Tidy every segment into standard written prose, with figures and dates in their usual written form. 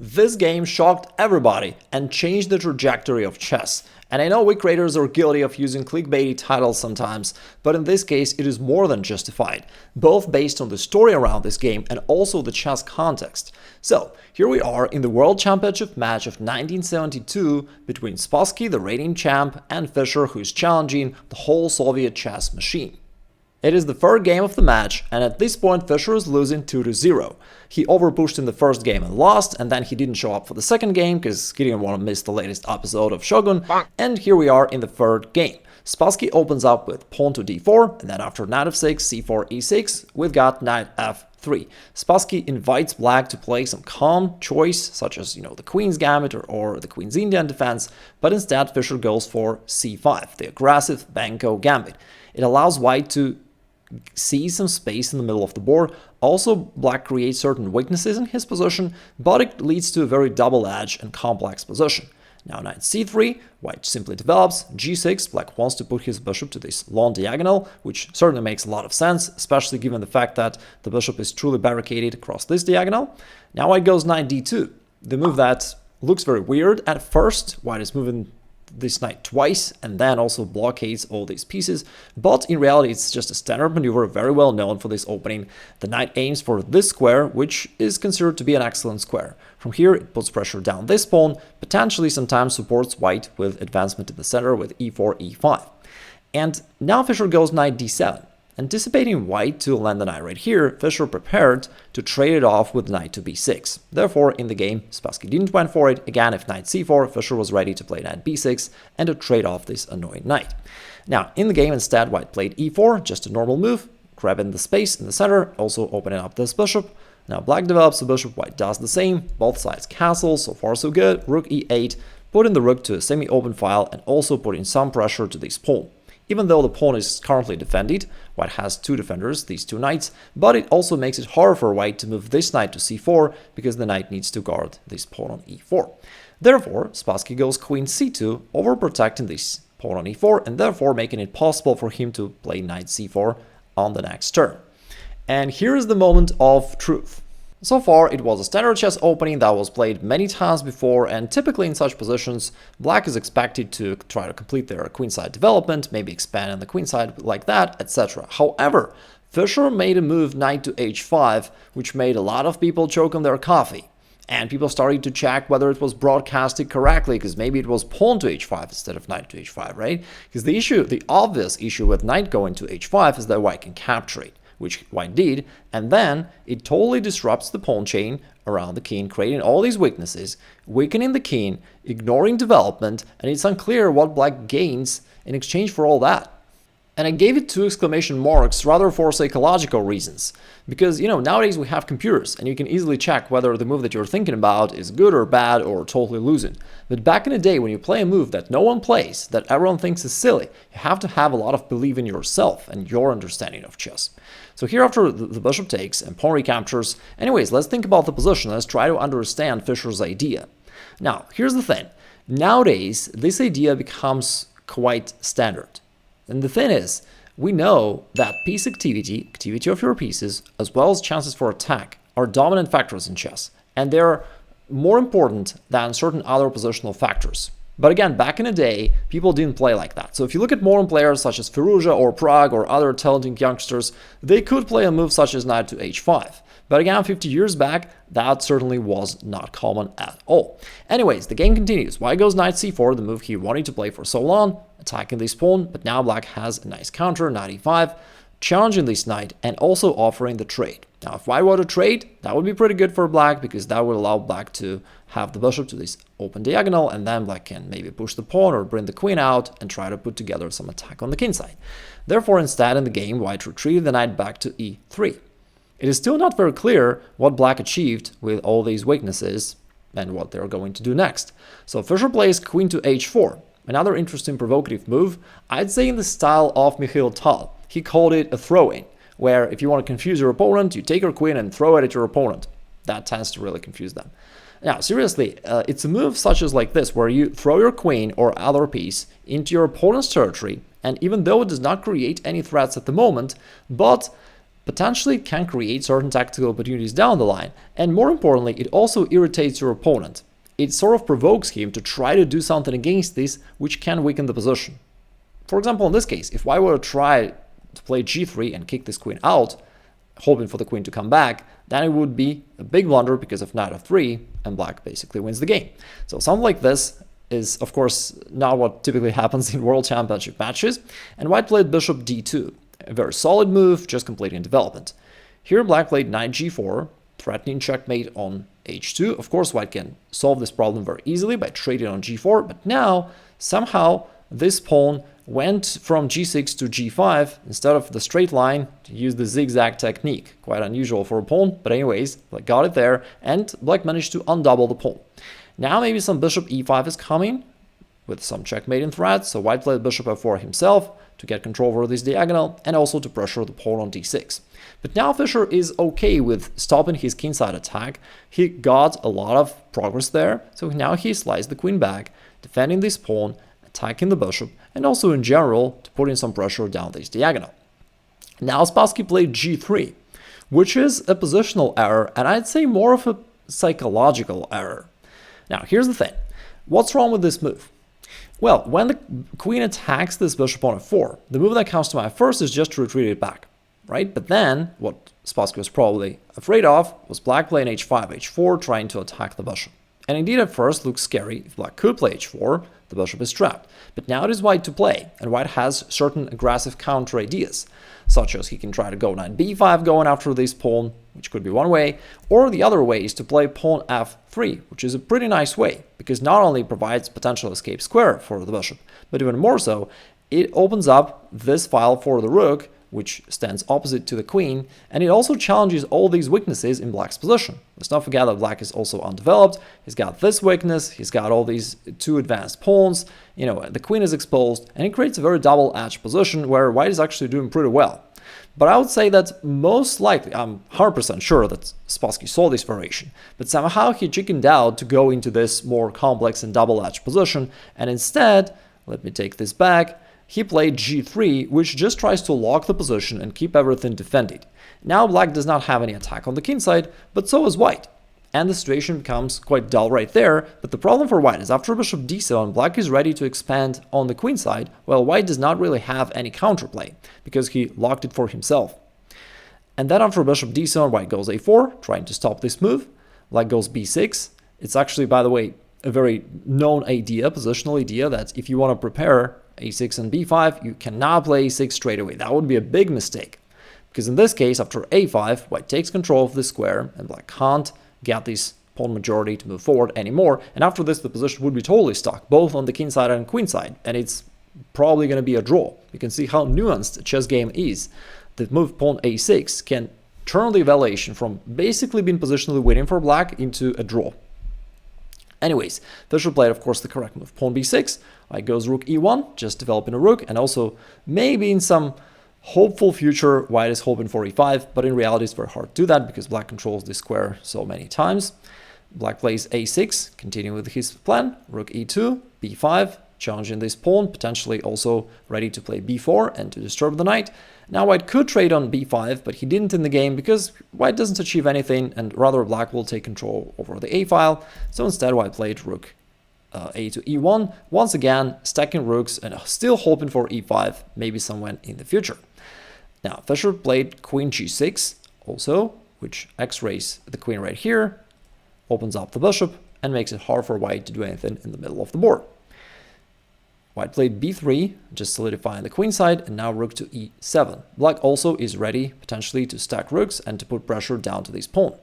This game shocked everybody and changed the trajectory of chess. And I know we creators are guilty of using clickbaity titles sometimes, but in this case it is more than justified, both based on the story around this game and also the chess context. So, here we are in the World Championship match of 1972 between Spassky, the reigning champ, and Fischer, who is challenging the whole Soviet chess machine. It is the third game of the match, and at this point Fischer is losing 2-0. He overpushed in the first game and lost, and then he didn't show up for the second game because he didn't want to miss the latest episode of Shogun, and here we are in the third game. Spassky opens up with pawn to d4, and then after knight f6, c4, e6, we've got knight f3. Spassky invites black to play some calm choice, such as, the queen's gambit or the queen's Indian defense, but instead Fischer goes for c5, the aggressive Banco gambit. It allows white to see some space in the middle of the board. Also, black creates certain weaknesses in his position, but it leads to a very double-edged and complex position. Now knight c3, white simply develops, g6, black wants to put his bishop to this long diagonal, which certainly makes a lot of sense, especially given the fact that the bishop is truly barricaded across this diagonal. Now white goes knight d2, the move that looks very weird at first. White is moving this knight twice and then also blockades all these pieces, but in reality it's just a standard maneuver very well known for this opening. The knight aims for this square, which is considered to be an excellent square. From here it puts pressure down this pawn, potentially sometimes supports white with advancement in the center with e4, e5. And now Fischer goes knight d7. Anticipating white to land the knight right here, Fischer prepared to trade it off with knight to b6. Therefore, in the game, Spassky didn't went for it. Again, if knight c4, Fischer was ready to play knight b6 and to trade off this annoying knight. Now, in the game, instead, white played e4, just a normal move, grabbing the space in the center, also opening up this bishop. Now black develops the bishop, white does the same, both sides castle, so far so good, rook e8, putting the rook to a semi-open file and also putting some pressure to this pawn. Even though the pawn is currently defended, white has two defenders, these two knights, but it also makes it harder for white to move this knight to c4 because the knight needs to guard this pawn on e4. Therefore, Spassky goes queen c2, overprotecting this pawn on e4 and therefore making it possible for him to play knight c4 on the next turn. And here is the moment of truth. So far, it was a standard chess opening that was played many times before, and typically in such positions, black is expected to try to complete their queenside development, maybe expand on the queenside like that, etc. However, Fischer made a move knight to h5, which made a lot of people choke on their coffee. And people started to check whether it was broadcasted correctly, because maybe it was pawn to h5 instead of knight to h5, right? Because the obvious issue with knight going to h5 is that white can capture it, which white did, and then it totally disrupts the pawn chain around the king, creating all these weaknesses, weakening the king, ignoring development, and it's unclear what black gains in exchange for all that. And I gave it 2 exclamation marks rather for psychological reasons, because nowadays we have computers and you can easily check whether the move that you're thinking about is good or bad or totally losing. But back in the day when you play a move that no one plays, that everyone thinks is silly, you have to have a lot of belief in yourself and your understanding of chess. So here after the bishop takes and pawn recaptures, anyways, let's think about the position, let's try to understand Fischer's idea. Now, here's the thing, nowadays this idea becomes quite standard. And the thing is, we know that piece activity of your pieces, as well as chances for attack, are dominant factors in chess, and they're more important than certain other positional factors. But again, back in the day, people didn't play like that. So if you look at modern players such as Firouzja or Prague or other talented youngsters, they could play a move such as knight to h5. But again, 50 years back, that certainly was not common at all. Anyways, the game continues. White goes knight c4, the move he wanted to play for so long, attacking this pawn, but now black has a nice counter, knight e5, challenging this knight and also offering the trade. Now, if white were to trade, that would be pretty good for black because that would allow black to have the bishop to this open diagonal, and then black can maybe push the pawn or bring the queen out and try to put together some attack on the king side. Therefore, instead in the game, white retreated the knight back to e3. It is still not very clear what black achieved with all these weaknesses and what they're going to do next. So Fischer plays queen to h4. Another interesting provocative move, I'd say in the style of Mikhail Tal. He called it a throw-in, where if you want to confuse your opponent, you take your queen and throw it at your opponent. That tends to really confuse them. Now, seriously, it's a move such as like this, where you throw your queen or other piece into your opponent's territory, and even though it does not create any threats at the moment, but potentially can create certain tactical opportunities down the line, and more importantly, it also irritates your opponent. It sort of provokes him to try to do something against this, which can weaken the position. For example, in this case, if I were to try to play g3 and kick this queen out, hoping for the queen to come back, then it would be a big blunder because of knight f3, and black basically wins the game. So something like this is, of course, not what typically happens in World Championship matches, and white played bishop d2, a very solid move, just completing development. Here black played knight g4, threatening checkmate on h2. Of course, white can solve this problem very easily by trading on g4, but now, somehow, this pawn went from g6 to g5 instead of the straight line to use the zigzag technique. Quite unusual for a pawn, but anyways, black got it there, and black managed to undouble the pawn. Now maybe some bishop e5 is coming, with some checkmating threat, so white played bishop f4 himself to get control over this diagonal, and also to pressure the pawn on d6. But now Fischer is okay with stopping his kingside attack. He got a lot of progress there, so now he sliced the queen back, defending this pawn, attacking the bishop, and also in general to put in some pressure down this diagonal. Now Spassky played g3, which is a positional error, and I'd say more of a psychological error. Now here's the thing, what's wrong with this move? Well, when the queen attacks this bishop on f4, the move that comes to mind first is just to retreat it back, right? But then, what Spassky was probably afraid of was black playing h5, h4, trying to attack the bishop. And indeed at first looks scary. If black could play h4, the bishop is trapped. But now it is white to play, and white has certain aggressive counter ideas, such as he can try to go knight b5 going after this pawn, which could be one way, or the other way is to play pawn f3, which is a pretty nice way, because not only provides potential escape square for the bishop, but even more so, it opens up this file for the rook, which stands opposite to the queen, and it also challenges all these weaknesses in black's position. Let's not forget that black is also undeveloped. He's got this weakness, he's got all these two advanced pawns, the queen is exposed, and it creates a very double-edged position where white is actually doing pretty well. But I would say that most likely, I'm 100% sure that Spassky saw this variation, but somehow he chickened out to go into this more complex and double-edged position, and instead, let me take this back, he played g3, which just tries to lock the position and keep everything defended. Now black does not have any attack on the king side, but so is white. And the situation becomes quite dull right there, but the problem for white is after bishop d7, black is ready to expand on the queen side, while white does not really have any counterplay, because he locked it for himself. And then after bishop d7, white goes a4, trying to stop this move. Black goes b6. It's actually, by the way, a very known idea, positional idea, that if you want to prepare a6 and b5, you cannot play a6 straight away. That would be a big mistake, because in this case, after a5, white takes control of the square, and black can't get this pawn majority to move forward anymore, and after this, the position would be totally stuck, both on the king side and queen side, and it's probably going to be a draw. You can see how nuanced a chess game is. The move pawn a6 can turn the evaluation from basically being positionally waiting for black into a draw. Anyways, Fischer played, of course, the correct move. Pawn b6, white goes rook e1, just developing a rook, and also maybe in some hopeful future, white is hoping for e5, but in reality it's very hard to do that because black controls this square so many times. Black plays a6, continuing with his plan, rook e2, b5, challenging this pawn, potentially also ready to play b4 and to disturb the knight. Now white could trade on b5, but he didn't in the game because white doesn't achieve anything, and rather black will take control over the a file. So instead white played rook a to e1, once again stacking rooks and still hoping for e5, maybe somewhere in the future. Now Fischer played queen g6 also, which x-rays the queen right here, opens up the bishop, and makes it hard for white to do anything in the middle of the board. White played b3, just solidifying the queen side, and now rook to e7. Black also is ready, potentially, to stack rooks and to put pressure down to this pawn.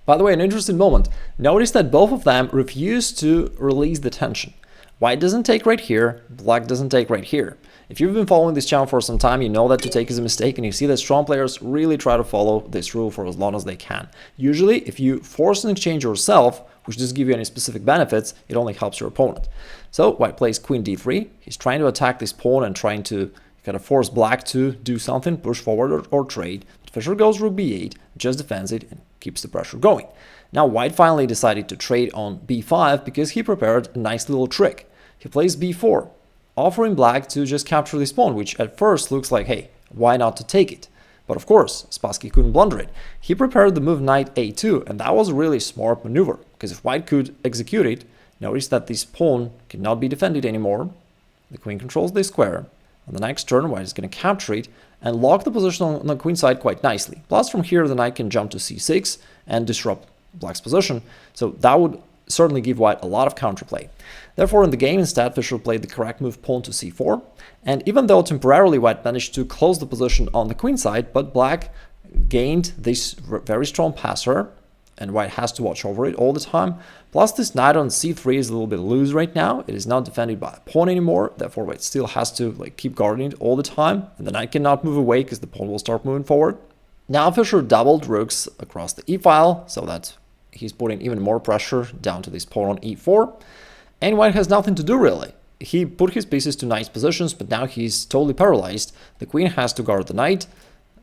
By the way, an interesting moment. Notice that both of them refuse to release the tension. White doesn't take right here, black doesn't take right here. If you've been following this channel for some time, you know that to take is a mistake, and you see that strong players really try to follow this rule for as long as they can. Usually, if you force an exchange yourself, which doesn't give you any specific benefits, it only helps your opponent. So white plays queen d3. He's trying to attack this pawn and trying to kind of force black to do something, push forward or trade. But Fischer goes rook b8, just defends it and keeps the pressure going. Now white finally decided to trade on b5 because he prepared a nice little trick. He plays b4, offering black to just capture this pawn, which at first looks like, hey, why not to take it? But of course, Spassky couldn't blunder it. He prepared the move knight a2, and that was a really smart maneuver, because if white could execute it, notice that this pawn cannot be defended anymore. The queen controls this square. On the next turn, white is going to capture it and lock the position on the queen side quite nicely. Plus, from here, the knight can jump to c6 and disrupt black's position. So that would certainly give white a lot of counterplay. Therefore, in the game, instead, Fischer played the correct move pawn to c4. And even though temporarily white managed to close the position on the queen side, but black gained this very strong passer, and white has to watch over it all the time. Plus, this knight on c3 is a little bit loose right now. It is not defended by a pawn anymore. Therefore, white still has to keep guarding it all the time. And the knight cannot move away because the pawn will start moving forward. Now Fischer doubled rooks across the e-file, so that he's putting even more pressure down to this pawn on e4. And white has nothing to do, really. He put his pieces to nice positions, but now he's totally paralyzed. The queen has to guard the knight.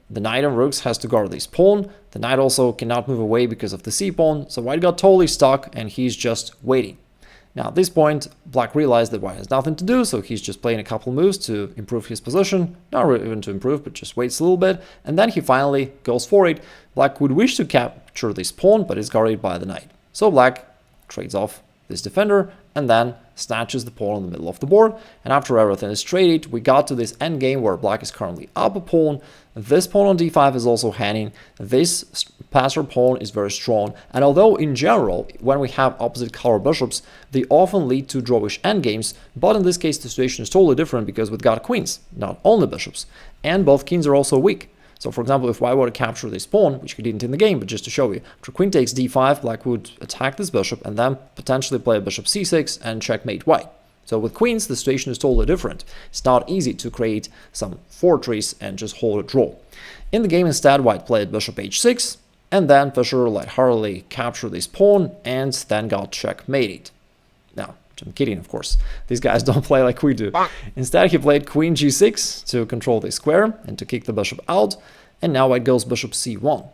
The knight on rooks has to guard this pawn. The knight also cannot move away because of the c-pawn, so white got totally stuck and he's just waiting. Now at this point, black realized that white has nothing to do, so he's just playing a couple moves to improve his position. Not really even to improve, but just waits a little bit, and then he finally goes for it. Black would wish to capture this pawn, but is guarded by the knight. So black trades off this defender and then snatches the pawn in the middle of the board. And after everything is traded, we got to this endgame where black is currently up a pawn. This pawn on d5 is also hanging. This passer pawn is very strong. And although in general, when we have opposite color bishops, they often lead to drawish endgames, but in this case the situation is totally different because we've got queens, not only bishops. And both kings are also weak. So for example, if white were to capture this pawn, which he didn't in the game, but just to show you, after queen takes d5, black would attack this bishop and then potentially play a bishop c6 and checkmate white. So with queens, the situation is totally different. It's not easy to create some fortress and just hold a draw. In the game instead, white played bishop h6, and then Fischer lightheartedly captured this pawn and then got checkmated. Now, I'm kidding, of course. These guys don't play like we do. Instead, he played queen g6 to control the square and to kick the bishop out, and now white goes bishop c1.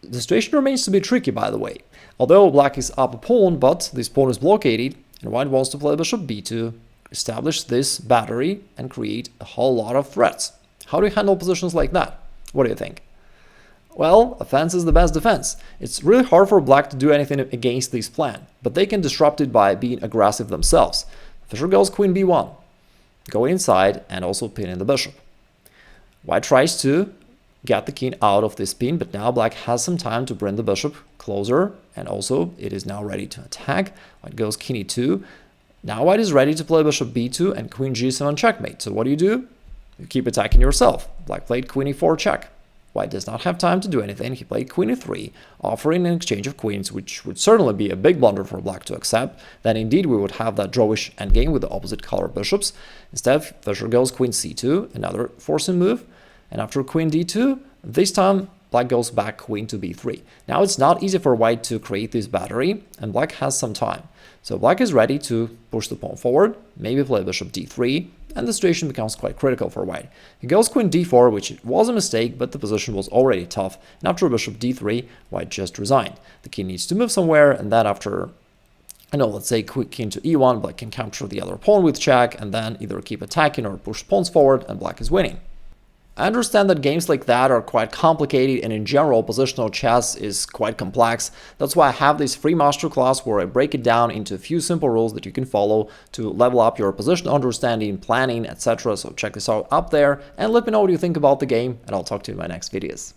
The situation remains to be tricky, by the way. Although black is up a pawn, but this pawn is blockaded, and white wants to play bishop b2, establish this battery, and create a whole lot of threats. How do you handle positions like that? What do you think? Well, offense is the best defense. It's really hard for black to do anything against this plan, but they can disrupt it by being aggressive themselves. Fischer goes queen b1, go inside and also pin in the bishop. White tries to get the king out of this pin, but now black has some time to bring the bishop closer, and also it is now ready to attack. White goes king e2. Now white is ready to play bishop b2 and queen g7 checkmate. So what do? You keep attacking yourself. Black played queen e4 check. White does not have time to do anything. He played queen e3, offering an exchange of queens, which would certainly be a big blunder for black to accept. Then indeed we would have that drawish endgame with the opposite color bishops. Instead, Fischer goes queen c2, another forcing move. And after queen d2, this time black goes back queen to b3. Now it's not easy for white to create this battery, and black has some time. So black is ready to push the pawn forward, maybe play bishop d3, and the situation becomes quite critical for white. He goes queen d4, which was a mistake, but the position was already tough, and after bishop d3, white just resigned. The king needs to move somewhere, and then after, let's say king to e1, black can capture the other pawn with check, and then either keep attacking or push pawns forward, and black is winning. I understand that games like that are quite complicated, and in general positional chess is quite complex. That's why I have this free masterclass where I break it down into a few simple rules that you can follow to level up your positional understanding, planning, etc. So check this out up there and let me know what you think about the game, and I'll talk to you in my next videos.